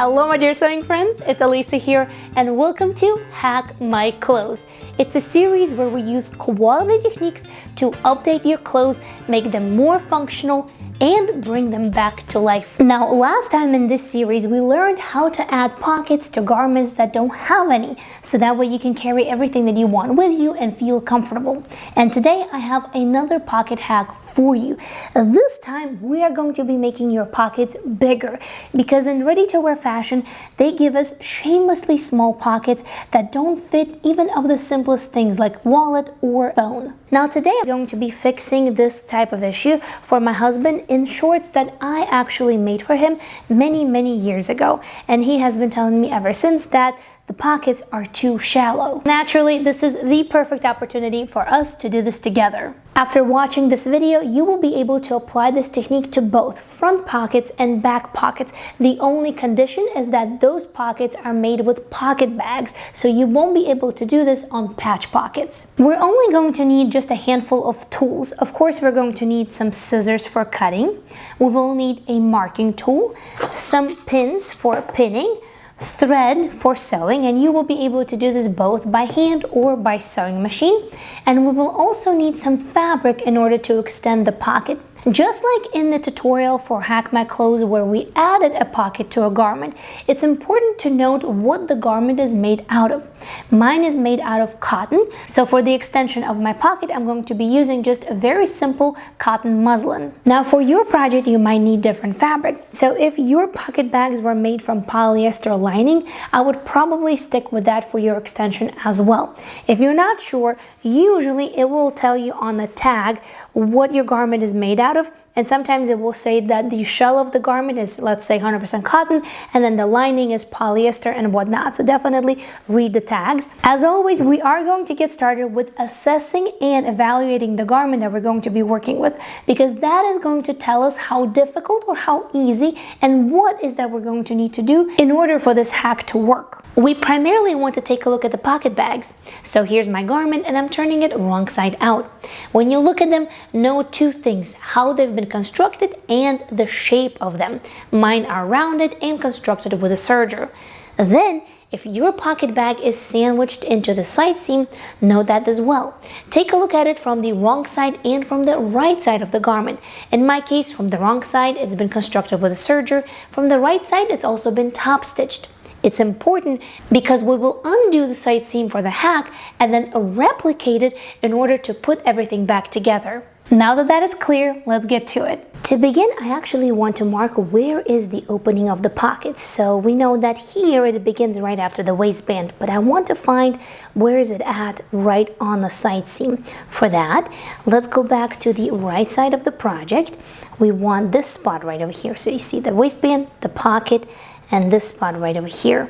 Hello my dear sewing friends, it's Alisa here and welcome to Hack My Clothes. It's a series where we use quality techniques to update your clothes, make them more functional, and bring them back to life. Now, last time in this series, we learned how to add pockets to garments that don't have any, so that way you can carry everything that you want with you and feel comfortable. And today I have another pocket hack for you. This time we are going to be making your pockets bigger, because in ready-to-wear fashion, they give us shamelessly small pockets that don't fit even of the simplest things like wallet or phone. Now today I'm going to be fixing this type of issue for my husband in shorts that I actually made for him many years ago, and he has been telling me ever since that the pockets are too shallow. Naturally, this is the perfect opportunity for us to do this together. After watching this video, you will be able to apply this technique to both front pockets and back pockets. The only condition is that those pockets are made with pocket bags, so you won't be able to do this on patch pockets. We're only going to need just a handful of tools. Of course, we're going to need some scissors for cutting. We will need a marking tool, some pins for pinning, thread for sewing, and you will be able to do this both by hand or by sewing machine. And we will also need some fabric in order to extend the pocket. Just like in the tutorial for Hack My Clothes where we added a pocket to a garment, it's important to note what the garment is made out of. Mine is made out of cotton, so for the extension of my pocket, I'm going to be using just a very simple cotton muslin. Now for your project, you might need different fabric. So if your pocket bags were made from polyester lining, I would probably stick with that for your extension as well. If you're not sure, usually it will tell you on the tag what your garment is made out of, and sometimes it will say that the shell of the garment is, let's say, 100% cotton, and then the lining is polyester and whatnot. So definitely read the tags. As always, we are going to get started with assessing and evaluating the garment that we're going to be working with, because that is going to tell us how difficult or how easy and what is that we're going to need to do in order for this hack to work. We primarily want to take a look at the pocket bags. So here's my garment and I'm turning it wrong side out. When you look at them, know two things: how they've been constructed and the shape of them. Mine are rounded and constructed with a serger. Then, if your pocket bag is sandwiched into the side seam, know that as well. Take a look at it from the wrong side and from the right side of the garment. In my case, from the wrong side, it's been constructed with a serger. From the right side, it's also been top stitched. It's important because we will undo the side seam for the hack and then replicate it in order to put everything back together. Now that that is clear, let's get to it. To begin, I actually want to mark where is the opening of the pocket. So we know that here it begins right after the waistband, but I want to find where is it at right on the side seam. For that, let's go back to the right side of the project. We want this spot right over here. So you see the waistband, the pocket, and this spot right over here.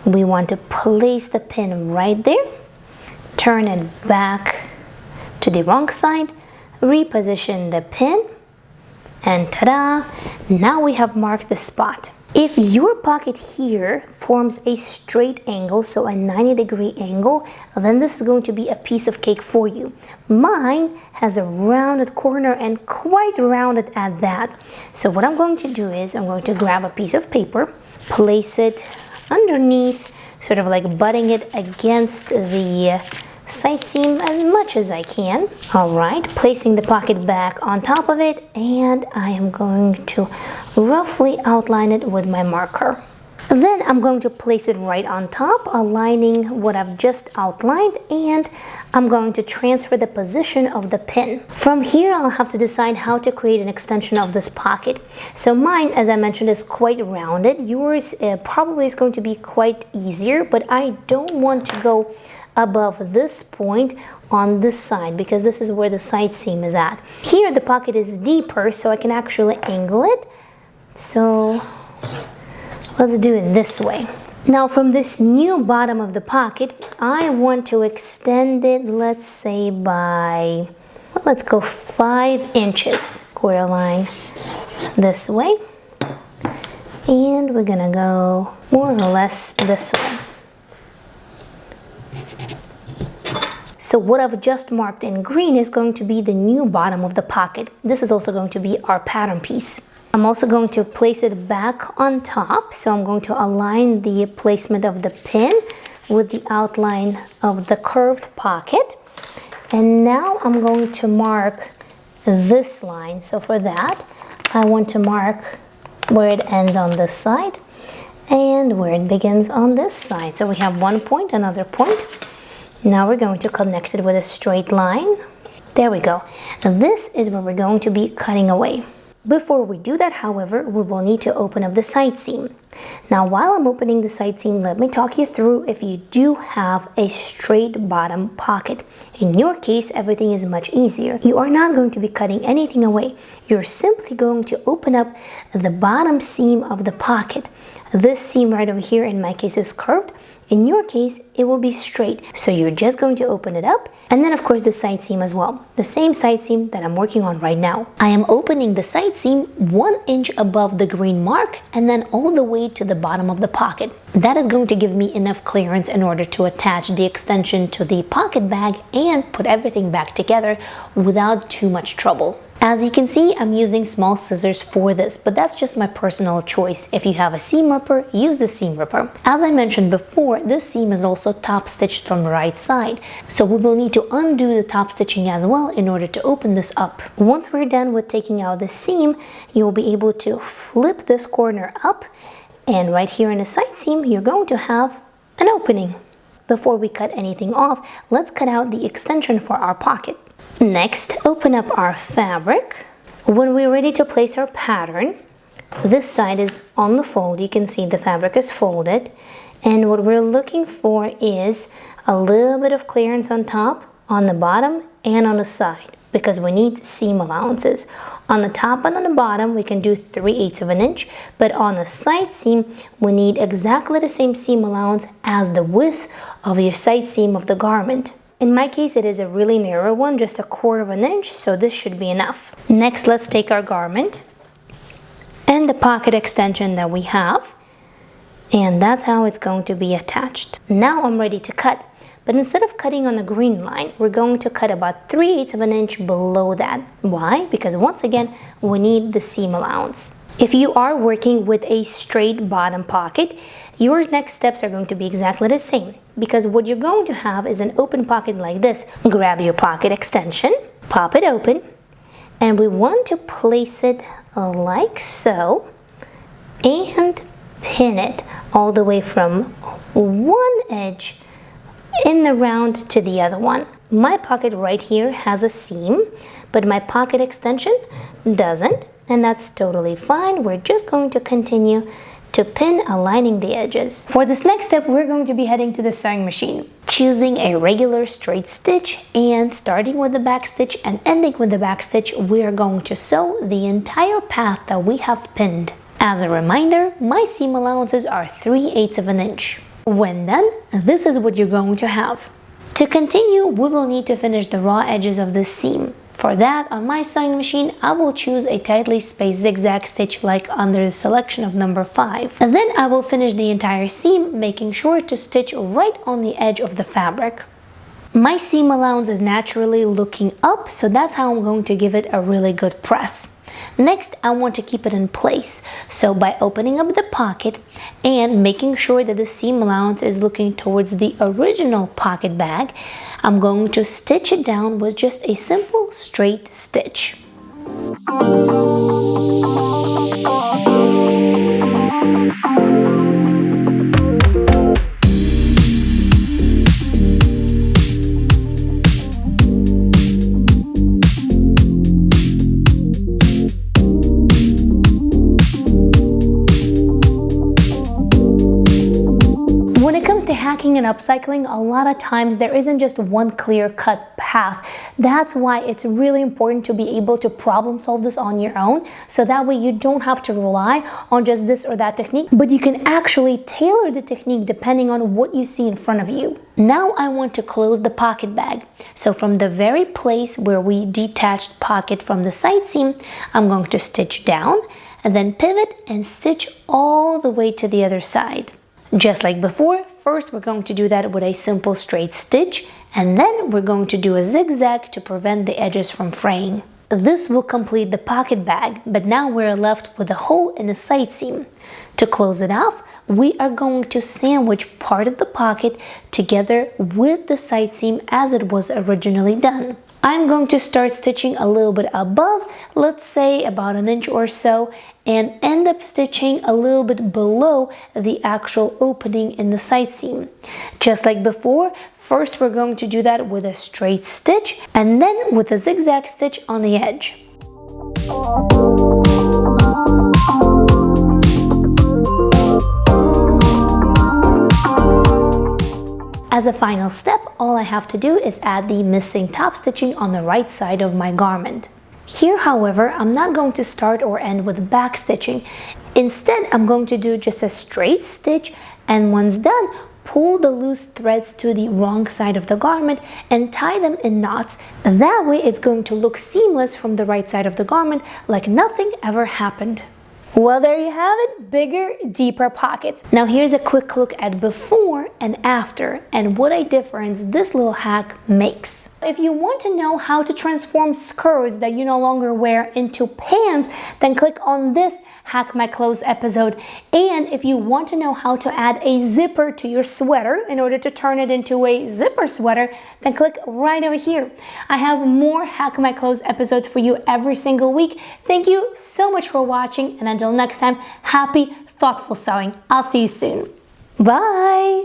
We want to place the pin right there, turn it back to the wrong side, reposition the pin, and ta-da! Now we have marked the spot. If your pocket here forms a straight angle, so a 90-degree angle, then this is going to be a piece of cake for you. Mine has a rounded corner and quite rounded at that. So what I'm going to do is I'm going to grab a piece of paper, place it underneath, sort of like butting it against the side seam as much as I can. All right, placing the pocket back on top of it, and I am going to roughly outline it with my marker. Then I'm going to place it right on top, aligning what I've just outlined, and I'm going to transfer the position of the pin. From here, I'll have to decide how to create an extension of this pocket. So mine, as I mentioned, is quite rounded. Yours probably is going to be quite easier, but I don't want to go above this point on this side because this is where the side seam is at. Here the pocket is deeper, so I can actually angle it. So let's do it this way. Now from this new bottom of the pocket, I want to extend it, let's say by, let's go 5 inches. Square line this way. And we're gonna go more or less this way. So what I've just marked in green is going to be the new bottom of the pocket. This is also going to be our pattern piece. I'm also going to place it back on top. So I'm going to align the placement of the pin with the outline of the curved pocket. And now I'm going to mark this line. So for that, I want to mark where it ends on this side and where it begins on this side. So we have one point, another point. Now we're going to connect it with a straight line. There we go. And this is where we're going to be cutting away. Before we do that, however, we will need to open up the side seam. Now, while I'm opening the side seam, let me talk you through if you do have a straight bottom pocket. In your case, everything is much easier. You are not going to be cutting anything away. You're simply going to open up the bottom seam of the pocket. This seam right over here, in my case, is curved. In your case, it will be straight. So you're just going to open it up. And then of course the side seam as well. The same side seam that I'm working on right now. I am opening the side seam 1 inch above the green mark and then all the way to the bottom of the pocket. That is going to give me enough clearance in order to attach the extension to the pocket bag and put everything back together without too much trouble. As you can see, I'm using small scissors for this, but that's just my personal choice. If you have a seam ripper, use the seam ripper. As I mentioned before, this seam is also top stitched from the right side, so we will need to undo the top stitching as well in order to open this up. Once we're done with taking out the seam, you'll be able to flip this corner up, and right here in the side seam, you're going to have an opening. Before we cut anything off, let's cut out the extension for our pocket. Next, open up our fabric. When we're ready to place our pattern, this side is on the fold. You can see the fabric is folded. And what we're looking for is a little bit of clearance on top, on the bottom, and on the side, because we need seam allowances. On the top and on the bottom, we can do 3/8 of an inch, but on the side seam, we need exactly the same seam allowance as the width of your side seam of the garment. In my case, it is a really narrow one, just 1/4 of an inch, so this should be enough. Next, let's take our garment and the pocket extension that we have, and that's how it's going to be attached. Now I'm ready to cut, but instead of cutting on the green line, we're going to cut about 3/8 of an inch below that. Why? Because once again, we need the seam allowance. If you are working with a straight bottom pocket, your next steps are going to be exactly the same, because what you're going to have is an open pocket like this. Grab your pocket extension, pop it open, and we want to place it like so and pin it all the way from one edge in the round to the other one. My pocket right here has a seam, but my pocket extension doesn't, and that's totally fine. We're just going to continue to pin, aligning the edges. For this next step, we're going to be heading to the sewing machine, choosing a regular straight stitch, and starting with the back stitch and ending with the back stitch, we are going to sew the entire path that we have pinned. As a reminder, my seam allowances are 3/8 of an inch. When done, this is what you're going to have. To continue, we will need to finish the raw edges of this seam. For that, on my sewing machine, I will choose a tightly spaced zigzag stitch like under the selection of number 5. And then I will finish the entire seam, making sure to stitch right on the edge of the fabric. My seam allowance is naturally looking up, so that's how I'm going to give it a really good press. Next, I want to keep it in place, so by opening up the pocket and making sure that the seam allowance is looking towards the original pocket bag, I'm going to stitch it down with just a simple straight stitch. Hacking and upcycling, a lot of times there isn't just one clear-cut path. That's why it's really important to be able to problem solve this on your own, so that way you don't have to rely on just this or that technique, but you can actually tailor the technique depending on what you see in front of you. Now I want to close the pocket bag. So from the very place where we detached pocket from the side seam, I'm going to stitch down and then pivot and stitch all the way to the other side. Just like before, first we're going to do that with a simple straight stitch, and then we're going to do a zigzag to prevent the edges from fraying. This will complete the pocket bag, but now we're left with a hole in the side seam. To close it off, we are going to sandwich part of the pocket together with the side seam as it was originally done. I'm going to start stitching a little bit above, let's say about an inch or so, and end up stitching a little bit below the actual opening in the side seam. Just like before, first we're going to do that with a straight stitch and then with a zigzag stitch on the edge. As a final step, all I have to do is add the missing top stitching on the right side of my garment. Here, however, I'm not going to start or end with back stitching. Instead, I'm going to do just a straight stitch, and once done, pull the loose threads to the wrong side of the garment and tie them in knots. That way it's going to look seamless from the right side of the garment, like nothing ever happened. Well, there you have it, bigger, deeper pockets. Now here's a quick look at before and after and what a difference this little hack makes. If you want to know how to transform skirts that you no longer wear into pants, then click on this Hack My Clothes episode. And if you want to know how to add a zipper to your sweater in order to turn it into a zipper sweater, then click right over here. I have more Hack My Clothes episodes for you every single week. Thank you so much for watching, and until next time, happy, thoughtful sewing. I'll see you soon. Bye!